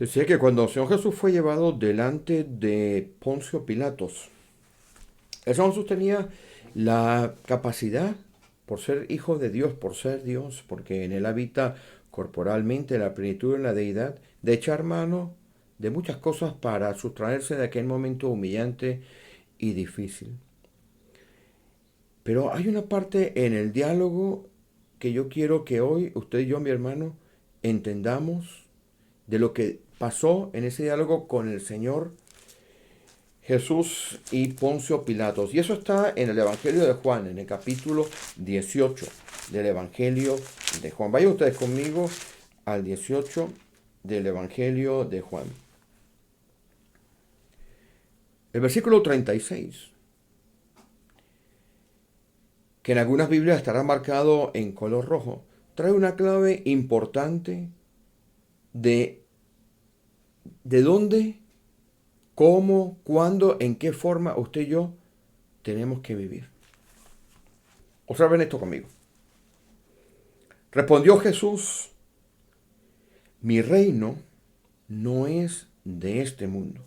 Decía que cuando el Señor Jesús fue llevado delante de Poncio Pilatos, el Señor Jesús tenía la capacidad, por ser hijo de Dios, por ser Dios, porque en él habita corporalmente la plenitud de la deidad, de echar mano de muchas cosas para sustraerse de aquel momento humillante y difícil. Pero hay una parte en el diálogo que yo quiero que hoy usted y yo, mi hermano, entendamos de lo que pasó en ese diálogo con el Señor Jesús y Poncio Pilatos. Y eso está en el Evangelio de Juan, en el capítulo 18 del Evangelio de Juan. Vayan ustedes conmigo al 18 del Evangelio de Juan. El versículo 36, que en algunas Biblias estará marcado en color rojo, trae una clave importante de dónde, cómo, cuándo, en qué forma usted y yo tenemos que vivir. Observen esto conmigo. Respondió Jesús: mi reino no es de este mundo.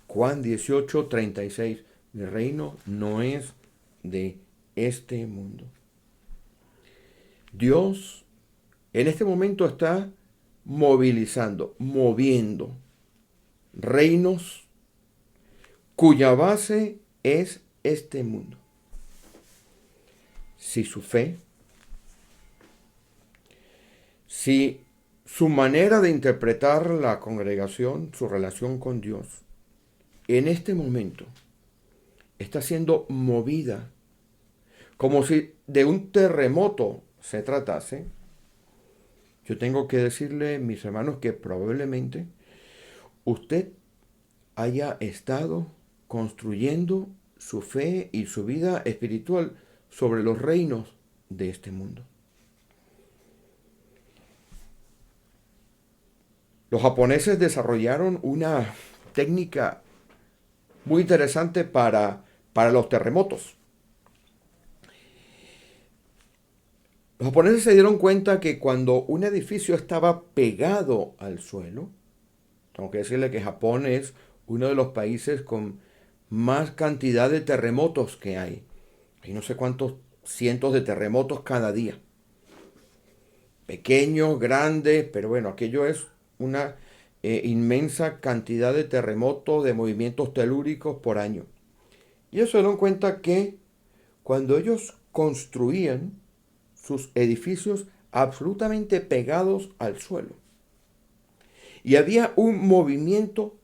Juan 18:36. Mi reino no es de este mundo. Dios en este momento está movilizando, moviendo reinos cuya base es este mundo. Si su fe, si su manera de interpretar la congregación, su relación con Dios, en este momento está siendo movida como si de un terremoto se tratase, yo tengo que decirle, mis hermanos, que probablemente usted haya estado construyendo su fe y su vida espiritual sobre los reinos de este mundo. Los japoneses desarrollaron una técnica muy interesante para los terremotos. Los japoneses se dieron cuenta que cuando un edificio estaba pegado al suelo, tengo que decirle que Japón es uno de los países con más cantidad de terremotos que hay. Hay no sé cuántos cientos de terremotos cada día. Pequeños, grandes, pero bueno, aquello es una inmensa cantidad de terremotos, de movimientos telúricos por año. Y ellos se dieron cuenta que cuando ellos construían sus edificios absolutamente pegados al suelo, y había un movimiento,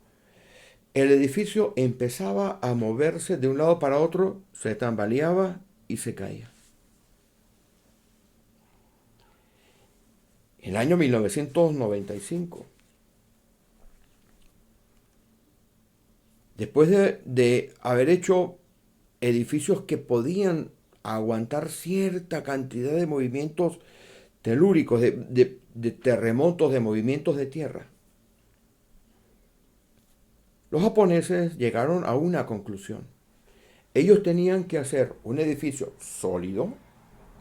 el edificio empezaba a moverse de un lado para otro, se tambaleaba y se caía. En el año 1995, después de haber hecho edificios que podían aguantar cierta cantidad de movimientos telúricos, de terremotos, de movimientos de tierra, los japoneses llegaron a una conclusión. Ellos tenían que hacer un edificio sólido,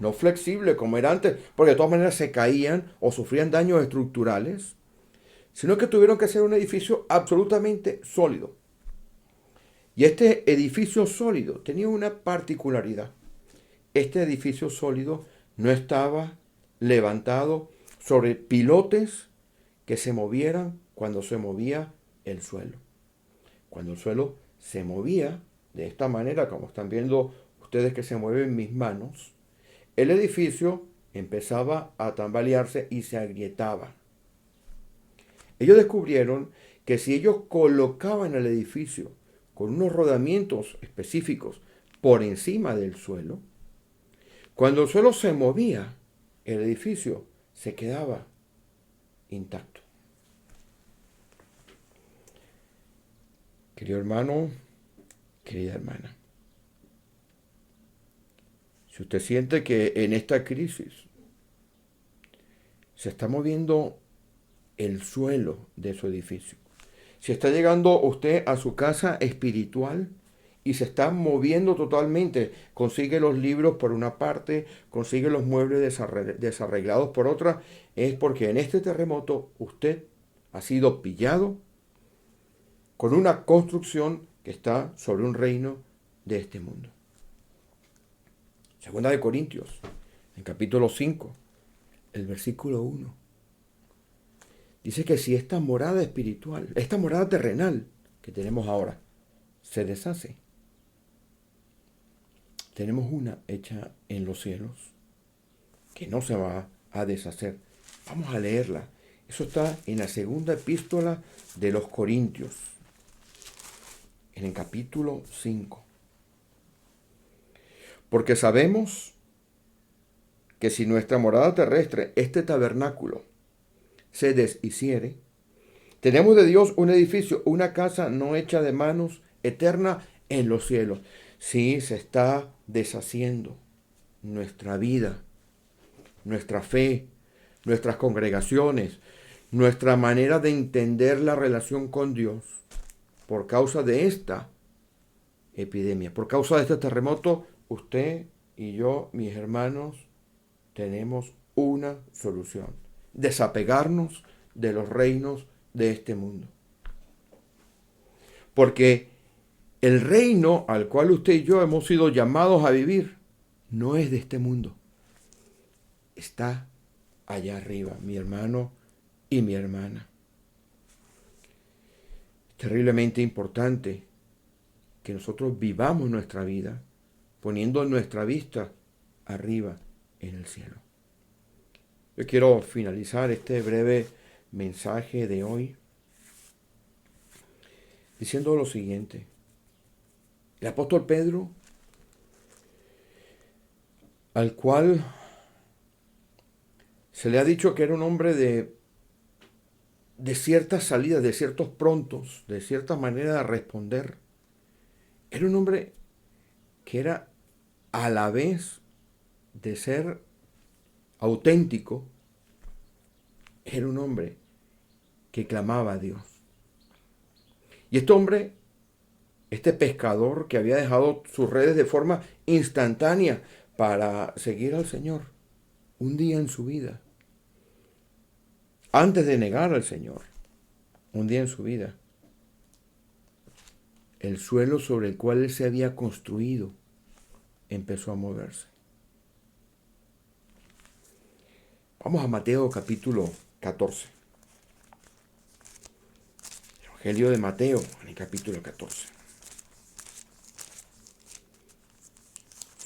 no flexible como era antes, porque de todas maneras se caían o sufrían daños estructurales, sino que tuvieron que hacer un edificio absolutamente sólido. Y este edificio sólido tenía una particularidad. Este edificio sólido no estaba levantado sobre pilotes que se movieran cuando se movía el suelo. Cuando el suelo se movía de esta manera, como están viendo ustedes que se mueven mis manos, el edificio empezaba a tambalearse y se agrietaba. Ellos descubrieron que si ellos colocaban el edificio con unos rodamientos específicos por encima del suelo, cuando el suelo se movía, el edificio se quedaba intacto. Querido hermano, querida hermana, si usted siente que en esta crisis se está moviendo el suelo de su edificio, si está llegando usted a su casa espiritual y se está moviendo totalmente. Consigue los libros por una parte, consigue los muebles desarreglados por otra. Es porque en este terremoto usted ha sido pillado con una construcción que está sobre un reino de este mundo. Segunda de Corintios, en capítulo 5, el versículo 1. Dice que si esta morada espiritual, esta morada terrenal que tenemos ahora, se deshace, tenemos una hecha en los cielos que no se va a deshacer. Vamos a leerla. Eso está en la segunda epístola de los Corintios, en el capítulo 5. Porque sabemos que si nuestra morada terrestre, este tabernáculo, se deshiciere, tenemos de Dios un edificio, una casa no hecha de manos, eterna en los cielos. Sí, se está deshaciendo nuestra vida, nuestra fe, nuestras congregaciones, nuestra manera de entender la relación con Dios por causa de esta epidemia, por causa de este terremoto. Usted y yo, mis hermanos, tenemos una solución: desapegarnos de los reinos de este mundo. Porque el reino al cual usted y yo hemos sido llamados a vivir no es de este mundo. Está allá arriba, mi hermano y mi hermana. Es terriblemente importante que nosotros vivamos nuestra vida poniendo nuestra vista arriba en el cielo. Yo quiero finalizar este breve mensaje de hoy diciendo lo siguiente. El apóstol Pedro, al cual se le ha dicho que era un hombre de ciertas salidas, de ciertos prontos, de cierta manera de responder, era un hombre que era a la vez de ser auténtico, era un hombre que clamaba a Dios. Y este hombre, este pescador que había dejado sus redes de forma instantánea para seguir al Señor, un día en su vida, antes de negar al Señor, un día en su vida, el suelo sobre el cual él se había construido empezó a moverse. Vamos a Mateo capítulo 14. Evangelio de Mateo, en el capítulo 14.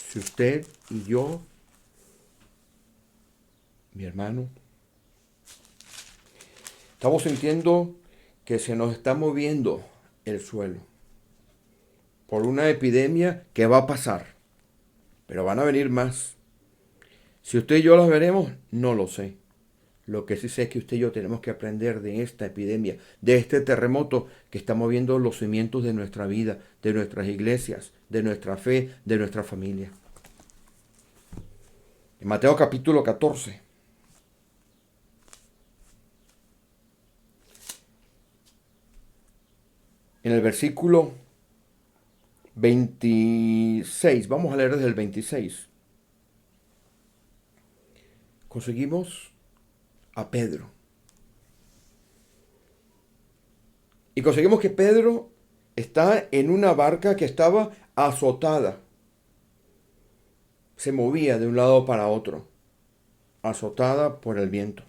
Si usted y yo, mi hermano, estamos sintiendo que se nos está moviendo el suelo por una epidemia que va a pasar, pero van a venir más. Si usted y yo las veremos, no lo sé. Lo que sí sé es que usted y yo tenemos que aprender de esta epidemia, de este terremoto que está moviendo los cimientos de nuestra vida, de nuestras iglesias, de nuestra fe, de nuestra familia. En Mateo capítulo 14. En el versículo 26, vamos a leer desde el 26. Conseguimos a Pedro. Y conseguimos que Pedro está en una barca que estaba azotada. Se movía de un lado para otro, azotada por el viento.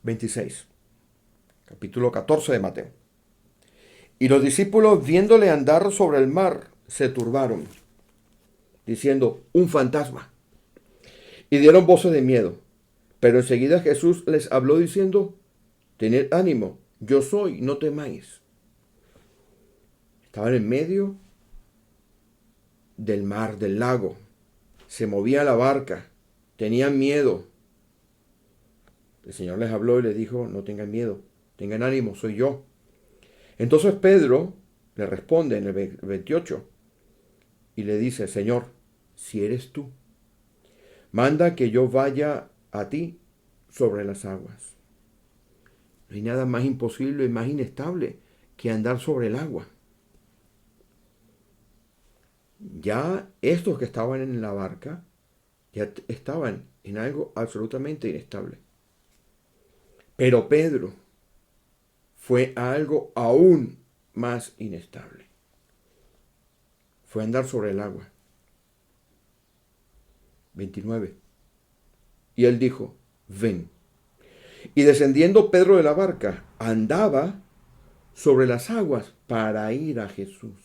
26, capítulo 14 de Mateo. Y los discípulos, viéndole andar sobre el mar, se turbaron, diciendo: un fantasma. Y dieron voces de miedo. Pero enseguida Jesús les habló diciendo: tened ánimo, yo soy, no temáis. Estaban en medio del mar, del lago. Se movía la barca. Tenían miedo. El Señor les habló y les dijo: no tengan miedo, tengan ánimo, soy yo. Entonces Pedro le responde en el 28 y le dice: Señor, si eres tú, manda que yo vaya a ti sobre las aguas. No hay nada más imposible y más inestable que andar sobre el agua. Ya estos que estaban en la barca ya estaban en algo absolutamente inestable. Pero Pedro fue a algo aún más inestable. Fue a andar sobre el agua. 29. Y él dijo, ven. Y descendiendo Pedro de la barca, andaba sobre las aguas para ir a Jesús.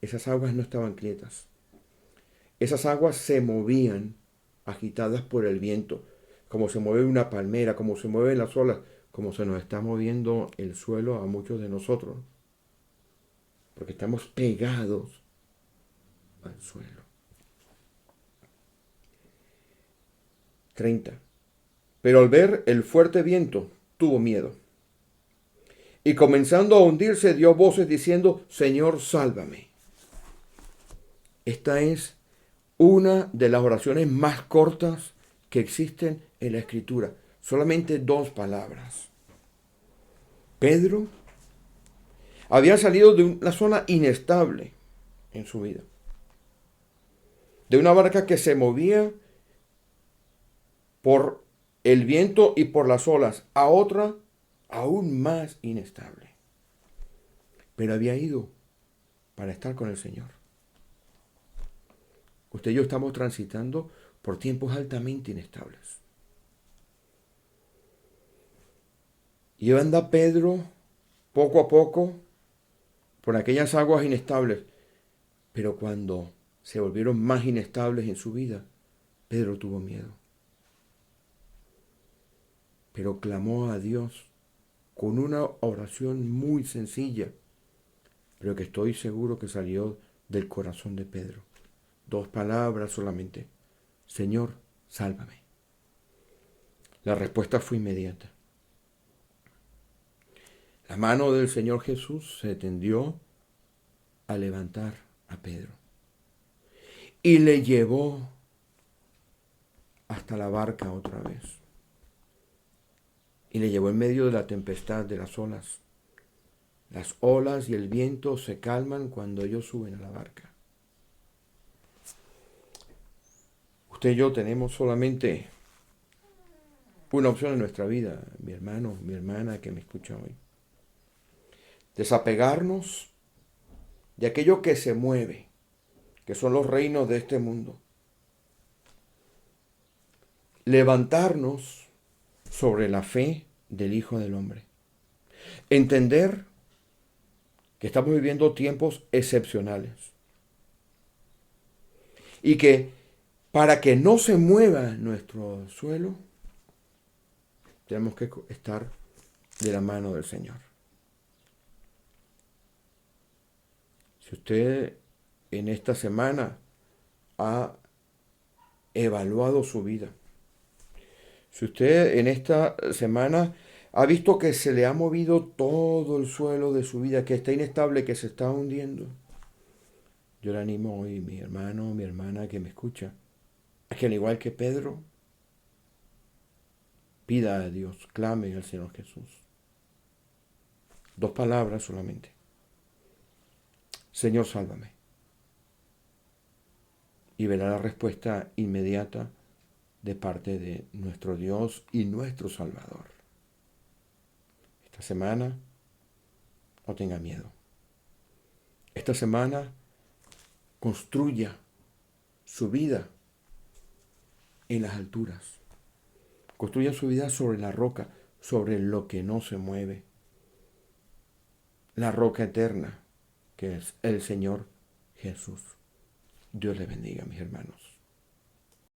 Esas aguas no estaban quietas. Esas aguas se movían, agitadas por el viento, como se mueve una palmera, como se mueven las olas, como se nos está moviendo el suelo a muchos de nosotros, porque estamos pegados al suelo. 30. Pero al ver el fuerte viento, tuvo miedo. Y comenzando a hundirse, dio voces diciendo, Señor, sálvame. Esta es una de las oraciones más cortas que existen en la Escritura. Solamente 2 palabras. Pedro había salido de una zona inestable en su vida. De una barca que se movía por el viento y por las olas a otra aún más inestable. Pero había ido para estar con el Señor. Usted y yo estamos transitando por tiempos altamente inestables. Y anda Pedro poco a poco por aquellas aguas inestables. Pero cuando se volvieron más inestables en su vida, Pedro tuvo miedo. Pero clamó a Dios con una oración muy sencilla, pero que estoy seguro que salió del corazón de Pedro. 2 palabras solamente. Señor, sálvame. La respuesta fue inmediata. La mano del Señor Jesús se tendió a levantar a Pedro y le llevó hasta la barca otra vez. Y le llevó en medio de la tempestad de las olas. Las olas y el viento se calman cuando ellos suben a la barca. Usted y yo tenemos solamente una opción en nuestra vida, mi hermano, mi hermana que me escucha hoy. Desapegarnos de aquello que se mueve, que son los reinos de este mundo. Levantarnos sobre la fe del Hijo del Hombre. Entender que estamos viviendo tiempos excepcionales. Y que para que no se mueva nuestro suelo, tenemos que estar de la mano del Señor. Si usted en esta semana ha evaluado su vida, si usted en esta semana ha visto que se le ha movido todo el suelo de su vida, que está inestable, que se está hundiendo, yo le animo hoy, mi hermano, mi hermana que me escucha, a que al igual que Pedro, pida a Dios, clame al Señor Jesús. 2 palabras solamente. Señor, sálvame. Y verá la respuesta inmediata de parte de nuestro Dios y nuestro Salvador. Esta semana no tenga miedo. Esta semana construya su vida en las alturas. Construya su vida sobre la roca, sobre lo que no se mueve. La roca eterna, que es el Señor Jesús. Dios le bendiga, mis hermanos.